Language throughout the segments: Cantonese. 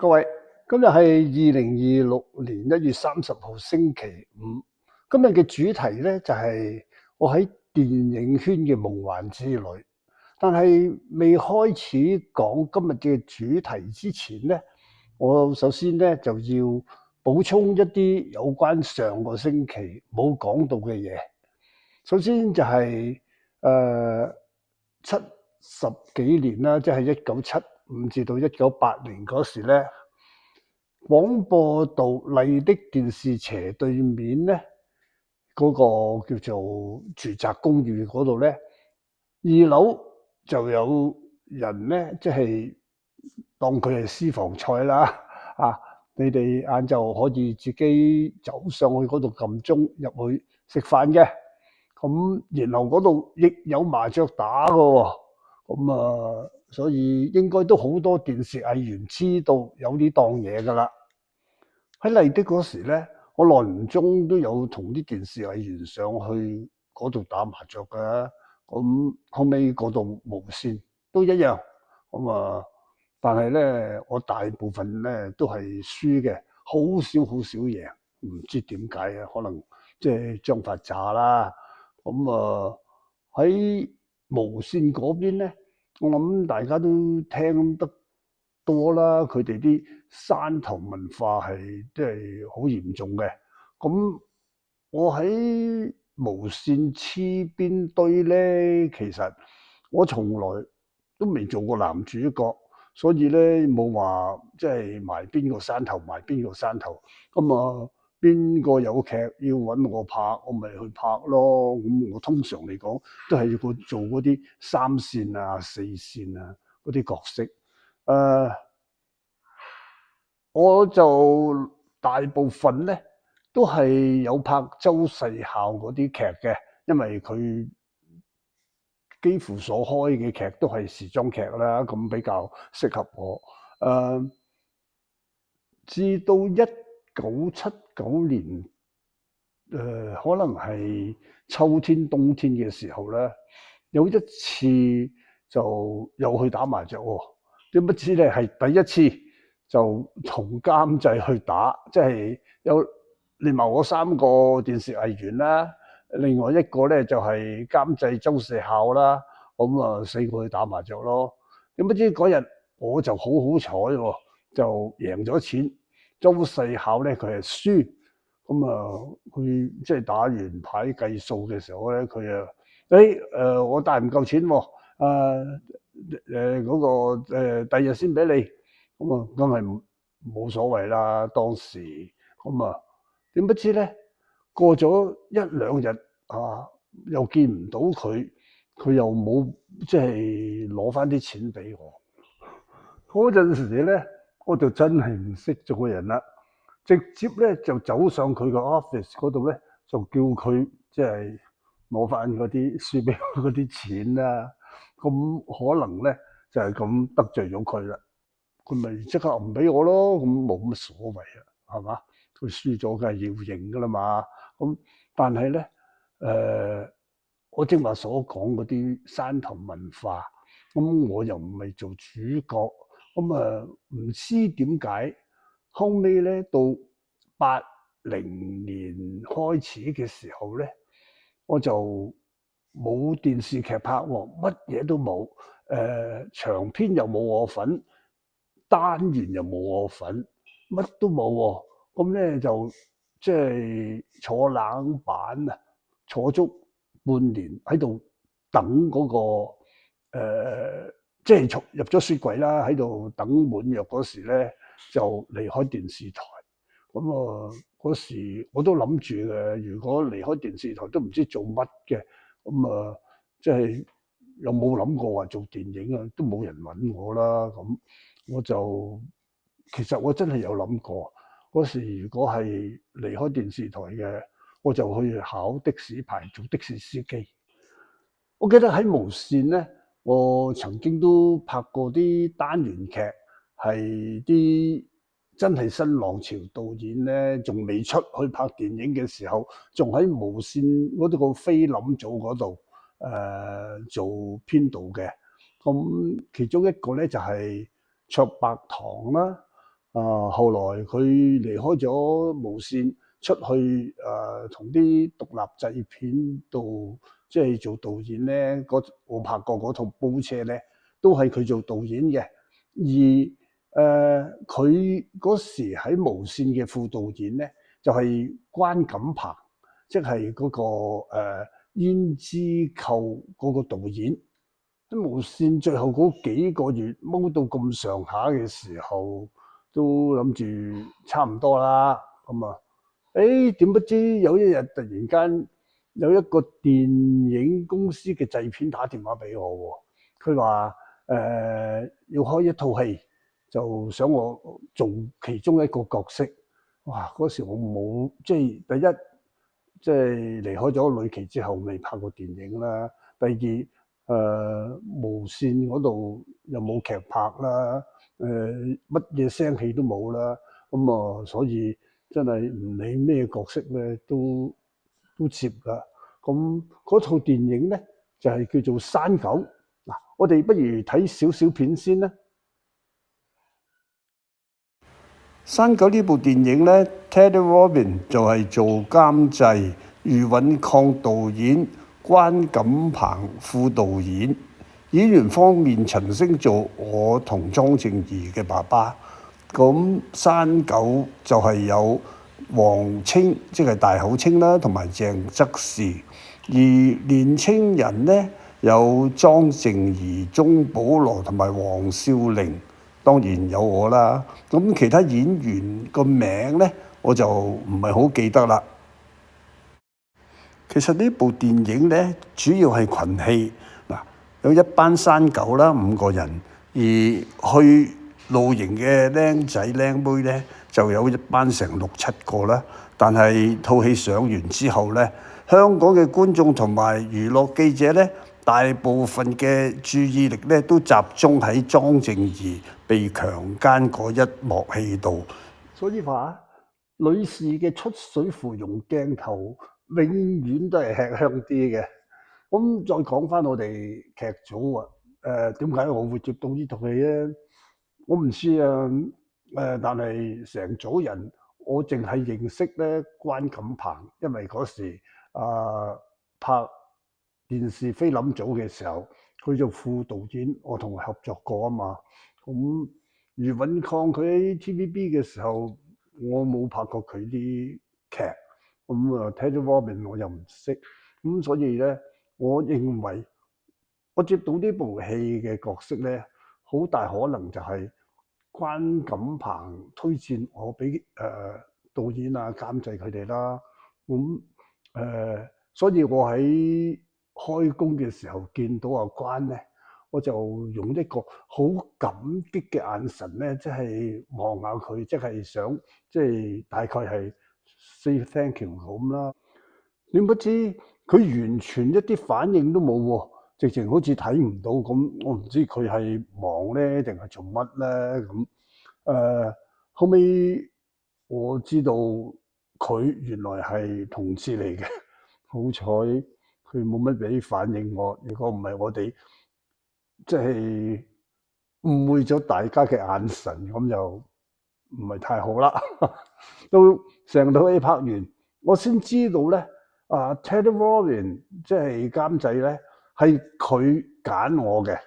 各位，今日係2026年1月30號星期五。今日嘅主題呢，就係我喺電影圈嘅夢幻之旅。但係未開始講今日嘅主題之前呢，我首先呢就要補充一啲有關上個星期冇講到嘅嘢。首先就係70幾年啦，即係1975至到1980嗰時呢，廣播道麗的電視斜對面呢，嗰個叫做住宅公寓嗰度呢，2樓就有人呢，即係當佢係私房菜啦。你哋晏晝可以自己走上去嗰度撳鐘入去食飯嘅。咁然後嗰度亦有麻雀打㗎喎。咁所以應該都好多電視藝員知道有呢檔嘢㗎啦。喺麗的嗰時咧，我耐唔中都有同啲電視藝員上去嗰度打麻雀㗎。咁後尾嗰度無線都一樣。但係咧，我大部分咧都係輸嘅，好少贏，唔知點解啊？可能即係章法渣啦。喺無線嗰邊咧，我諗大家都聽得多啦，佢哋啲山頭文化係即係好嚴重嘅。咁我喺無線黐邊堆咧，其實我從來都未做過男主角，所以咧冇話即係埋邊個山頭埋邊個山頭。邊個有劇要揾我拍，我咪去拍咯。咁我通常嚟講都係要做嗰啲3線啊、4線啊嗰啲角色。我就大部分咧都係有拍周世孝嗰啲劇嘅，因為佢幾乎所開嘅劇都係時裝劇啦，咁比較適合我。至到1979年，可能係秋天冬天嘅時候咧，有一次就又去打麻雀喎。點不知咧係第一次就同監製去打，即係有連埋我3個電視藝員啦，另外一個咧就係監製周世孝啦。4個去打麻雀咯。點不知嗰日我就好彩喎，就贏咗錢。周世孝咧佢係輸。佢即係打完牌計數嘅時候咧，佢我帶唔夠錢喎。嗰個第日先俾你。梗係冇所謂啦。當時點不知咧過咗1-2日又見唔到佢，佢又冇即係攞翻啲錢俾我。嗰陣時咧，我就真係唔識做個人啦。直接咧就走上佢個 office 嗰度咧，就叫佢即係攞翻嗰啲輸俾我嗰啲錢啦。咁可能咧就係咁得罪咗佢啦。佢咪即刻唔俾我咯。咁冇乜所謂啊，係嘛？佢輸咗梗係要認噶啦嘛。但係咧我正話所講嗰啲山頭文化，我又唔係做主角。唔知點解。後尾咧，到80年開始嘅時候咧，我就冇電視劇拍喎，乜嘢都冇。長篇又冇我份，單元又冇我份，乜都冇喎。咁咧就即係坐冷板啊，坐足半年喺度等嗰個即係入咗雪櫃啦，喺度等滿約嗰時咧，就離開電視台。嗰時我都諗住嘅，如果離開電視台都唔知做乜嘅。即係有冇諗過話做電影啊？都冇人揾我啦。其實我真係有諗過，嗰時如果係離開電視台嘅，我就去考的士牌做的士司機。我記得喺無線咧，我曾經都拍過啲單元劇，係啲真係新浪潮導演咧，仲未出去拍電影嘅時候，仲喺無線嗰度個菲林組嗰度做編導嘅。咁其中一個咧就係卓伯棠啦。後來佢離開咗無線，出去同啲獨立製片度即係做導演咧。我拍過嗰套《煲車》咧，都係佢做導演嘅。而佢嗰時喺無線嘅副導演咧，就係關錦鵬，即係嗰個胭脂扣嗰個導演。啲無線最後嗰幾個月踎到咁上下嘅時候，都諗住差唔多啦。咁啊，點不知有一日突然間有一個電影公司嘅製片打電話俾我喎。佢話要開一套戲，就想我做其中一個角色。哇！嗰時我冇即係第一，即係離開咗呂奇之後，未拍過電影啦。第二，無線嗰度又冇劇拍啦，乜嘢聲氣都冇啦。咁啊，所以真係唔理咩角色咧，都接啦。咁嗰套電影咧就係叫做《山狗》。嗱，我哋不如睇少少片先啦。山狗呢部電影呢 Teddy Robin 就係做監製，余允抗導演，關錦鵬副導演。演員方面，陳星做我同莊正儀嘅爸爸。咁山狗就係有黃清，即係大口清啦，同埋鄭則仕。而年青人呢，有莊正儀、鍾保羅同埋黃少玲。當然有我啦，咁其他演員個名呢，我就唔係好記得啦。其實呢部電影呢，主要係群戲，嗱，有一班山狗啦，5個人，而去露營嘅僆仔僆妹呢，就有一班成6、7個啦。但係套戲上完之後呢，香港嘅觀眾同埋娛樂記者呢，大部分嘅注意力咧都集中喺莊正儀被強姦嗰一幕戲度，所以話女士嘅出水芙蓉鏡頭永遠都係吃香啲嘅。咁再講翻我哋劇組啊，點解我會接到呢套戲咧？我唔知啊，但係成組人我淨係認識咧關錦鵬，因為嗰時拍電視菲林組嘅時候，佢做副導演，我同佢合作過啊嘛。咁余允抗佢喺 TVB 嘅時候，我冇拍過佢啲劇。咁啊，Teddy Robin 我又唔識，咁所以咧，我認為我接到呢部戲嘅角色咧，好大可能就係關錦鵬推薦我俾導演啊監製佢哋啦。咁所以我喺開工嘅時候見到阿關咧，我就用一個好感激嘅眼神咧，即係望下佢，即係想即係大概係 say thank you 咁啦。點不知佢完全一啲反應都冇喎，直情好似睇唔到咁。我唔知佢係忙咧定係做乜咧咁。後尾我知道佢原來係同志嚟嘅，好彩。佢冇乜俾反應我，如果唔係我哋即係誤會咗大家嘅眼神，咁就唔係太好啦。到成套戲拍完，我先知道咧，Teddy Robin 即係監製咧，係佢揀我嘅，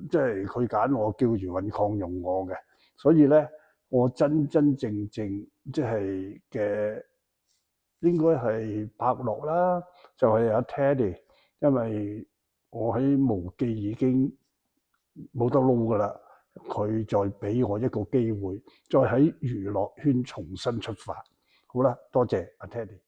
即係佢揀我叫余允抗用我嘅，所以咧我真真正正即係嘅。應該係伯樂啦，就係阿 Teddy，因為我喺無記已經冇得撈噶啦，佢再俾我一個機會，再喺娛樂圈重新出發。好啦，多謝阿 Teddy。